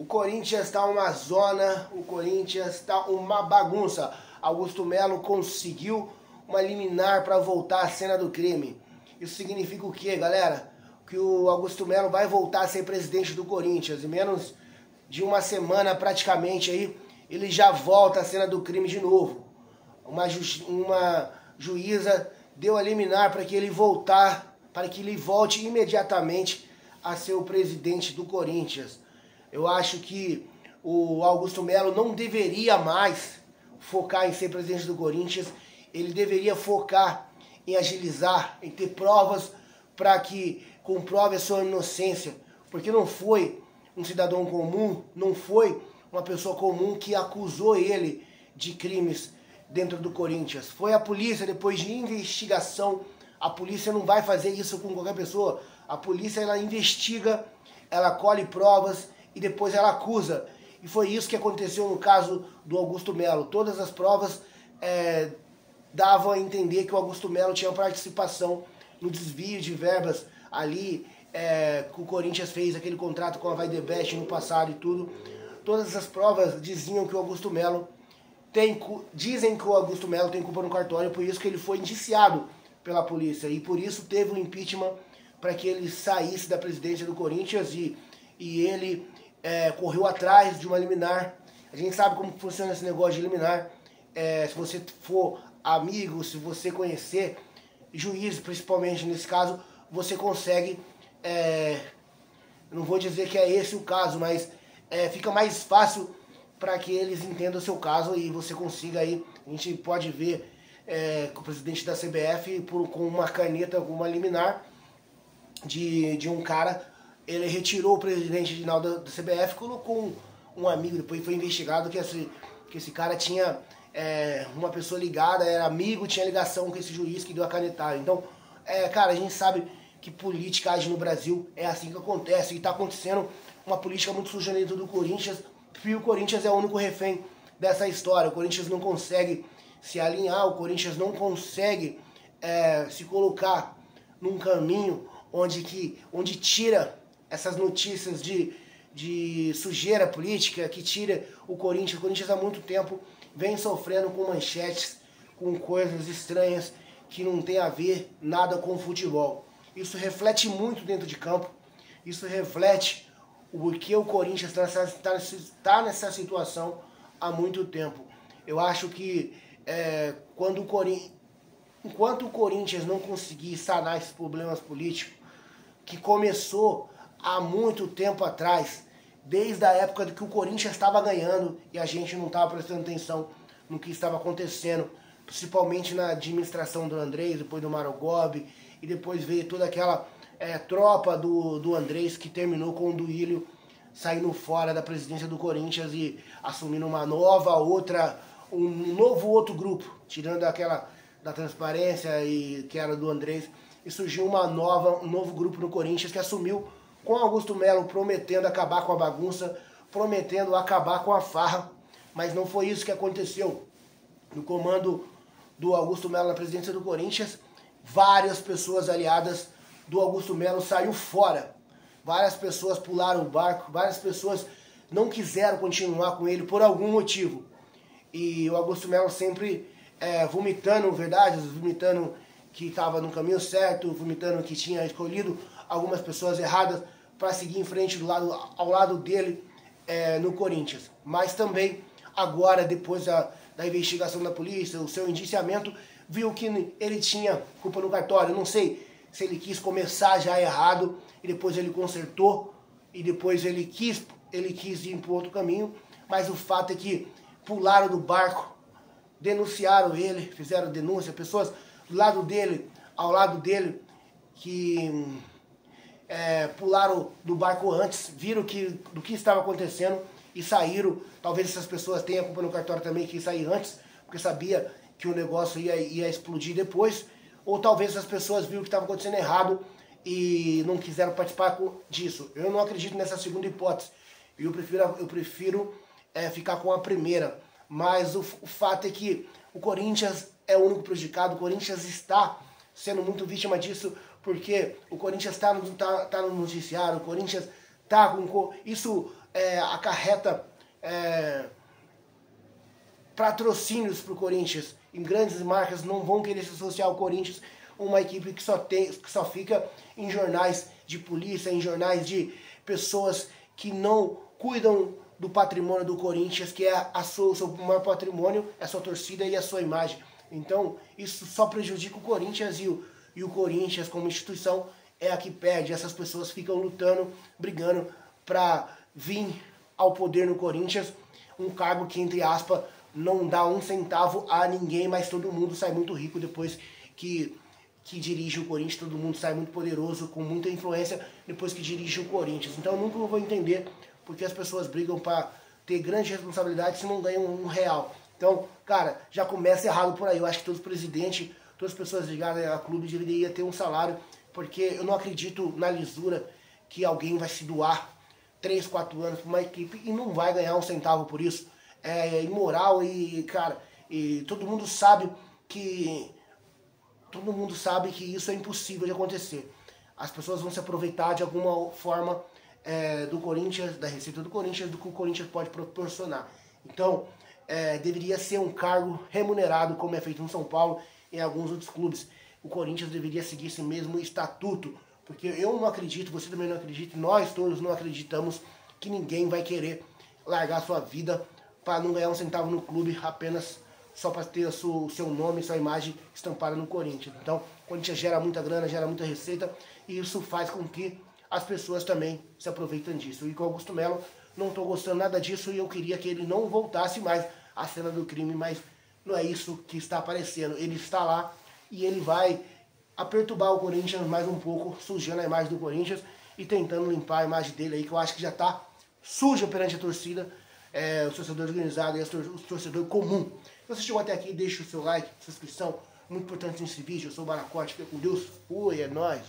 O Corinthians está uma zona, o Corinthians está uma bagunça. Augusto Melo conseguiu uma liminar para voltar à cena do crime. Isso significa o quê, galera? Que o Augusto Melo vai voltar a ser presidente do Corinthians. Em menos de uma semana, praticamente, aí, ele já volta à cena do crime de novo. Uma juíza deu a liminar para que ele volte imediatamente a ser o presidente do Corinthians. Eu acho que o Augusto Melo não deveria mais focar em ser presidente do Corinthians. Ele deveria focar em agilizar, em ter provas para que comprove a sua inocência. Porque não foi um cidadão comum, não foi uma pessoa comum que acusou ele de crimes dentro do Corinthians. Foi a polícia, depois de investigação. A polícia não vai fazer isso com qualquer pessoa. A polícia, ela investiga, ela colhe provas e depois ela acusa. E foi isso que aconteceu no caso do Augusto Melo. Todas as provas davam a entender que o Augusto Melo tinha participação no desvio de verbas ali, que o Corinthians fez aquele contrato com a Vai The Best no passado e tudo. Todas essas provas diziam que o Augusto Melo dizem que o Augusto Melo tem culpa no cartório, por isso que ele foi indiciado pela polícia. E por isso teve um impeachment para que ele saísse da presidência do Corinthians e ele correu atrás de uma liminar. A gente sabe como funciona esse negócio de liminar. Se você for amigo, se você conhecer juiz, principalmente nesse caso, você consegue, não vou dizer que é esse o caso, mas fica mais fácil para que eles entendam o seu caso e você consiga aí. A gente pode ver que o presidente da CBF, com uma caneta, com uma liminar de um cara, ele retirou o presidente final da CBF, colocou um amigo, depois foi investigado que esse cara tinha uma pessoa ligada, era amigo, tinha ligação com esse juiz que deu a canetada. Então, cara, a gente sabe que politicagem no Brasil é assim que acontece, e está acontecendo uma política muito suja dentro do Corinthians, e o Corinthians é o único refém dessa história. O Corinthians não consegue se alinhar, o Corinthians não consegue se colocar num caminho onde tira essas notícias de sujeira política, que tira o Corinthians. O Corinthians há muito tempo vem sofrendo com manchetes, com coisas estranhas que não tem a ver nada com o futebol. Isso reflete muito dentro de campo, isso reflete o porquê o Corinthians está nessa situação há muito tempo. Eu acho que enquanto o Corinthians não conseguir sanar esses problemas políticos, que começou há muito tempo atrás, desde a época que o Corinthians estava ganhando e a gente não estava prestando atenção no que estava acontecendo, principalmente na administração do Andrés, depois do Mauro Gobi, e depois veio toda aquela tropa do Andrés, que terminou com o Duílio saindo fora da presidência do Corinthians e assumindo um novo outro grupo, tirando aquela da transparência e que era do Andrés, e surgiu um novo grupo no Corinthians que assumiu com Augusto Melo prometendo acabar com a bagunça, prometendo acabar com a farra, mas não foi isso que aconteceu. No comando do Augusto Melo na presidência do Corinthians, várias pessoas aliadas do Augusto Melo saíram fora. Várias pessoas pularam o barco, várias pessoas não quiseram continuar com ele por algum motivo. E o Augusto Melo sempre vomitando verdades, vomitando que estava no caminho certo, vomitando que tinha escolhido algumas pessoas erradas para seguir em frente ao lado dele no Corinthians. Mas também agora, depois da investigação da polícia, o seu indiciamento, viu que ele tinha culpa no cartório. Eu não sei se ele quis começar já errado e depois ele consertou e depois ele quis ir para outro caminho, mas o fato é que pularam do barco, denunciaram ele, fizeram denúncia, pessoas ao lado dele, que pularam do barco antes, viram do que estava acontecendo e saíram. Talvez essas pessoas tenham culpa no cartório também, que sair antes, porque sabia que o negócio ia explodir depois, ou talvez essas pessoas viram que estava acontecendo errado e não quiseram participar disso. Eu não acredito nessa segunda hipótese, eu prefiro ficar com a primeira, mas o fato é que o Corinthians é o único prejudicado, o Corinthians está sendo muito vítima disso, porque o Corinthians está no noticiário, o Corinthians está com... Isso acarreta patrocínios para o Corinthians, em grandes marcas não vão querer se associar ao Corinthians, uma equipe que só fica em jornais de polícia, em jornais de pessoas que não cuidam do patrimônio do Corinthians, que é o seu maior patrimônio, é a sua torcida e a sua imagem. Então isso só prejudica o Corinthians e o Corinthians como instituição é a que perde. Essas pessoas ficam lutando, brigando para vir ao poder no Corinthians, um cargo que, entre aspas, não dá um centavo a ninguém, mas todo mundo sai muito rico depois que dirige o Corinthians, todo mundo sai muito poderoso, com muita influência depois que dirige o Corinthians. Então eu nunca vou entender porque as pessoas brigam para ter grande responsabilidade se não ganham um real. Então, cara, já começa errado por aí. Eu acho que todos os presidentes, todas as pessoas ligadas a clube deveriam ter um salário, porque eu não acredito na lisura que alguém vai se doar 3, 4 anos para uma equipe e não vai ganhar um centavo por isso. É imoral e, cara, e todo mundo sabe que isso é impossível de acontecer. As pessoas vão se aproveitar de alguma forma do Corinthians, da receita do Corinthians, do que o Corinthians pode proporcionar. Então, deveria ser um cargo remunerado, como é feito no São Paulo e em alguns outros clubes. O Corinthians deveria seguir esse mesmo estatuto, porque eu não acredito, você também não acredita, nós todos não acreditamos que ninguém vai querer largar sua vida para não ganhar um centavo no clube apenas só para ter o seu nome, sua imagem estampada no Corinthians. Então, o Corinthians gera muita grana, gera muita receita e isso faz com que as pessoas também se aproveitem disso. E com o Augusto Melo, não estou gostando nada disso e eu queria que ele não voltasse mais à cena do crime, mas não é isso que está aparecendo. Ele está lá e ele vai perturbar o Corinthians mais um pouco, sujando a imagem do Corinthians e tentando limpar a imagem dele aí, que eu acho que já está suja perante a torcida, os torcedores organizados e o torcedor comum. Se você chegou até aqui, deixa o seu like, sua inscrição, muito importante nesse vídeo. Eu sou o Baracote, fica com Deus, fui, é nóis.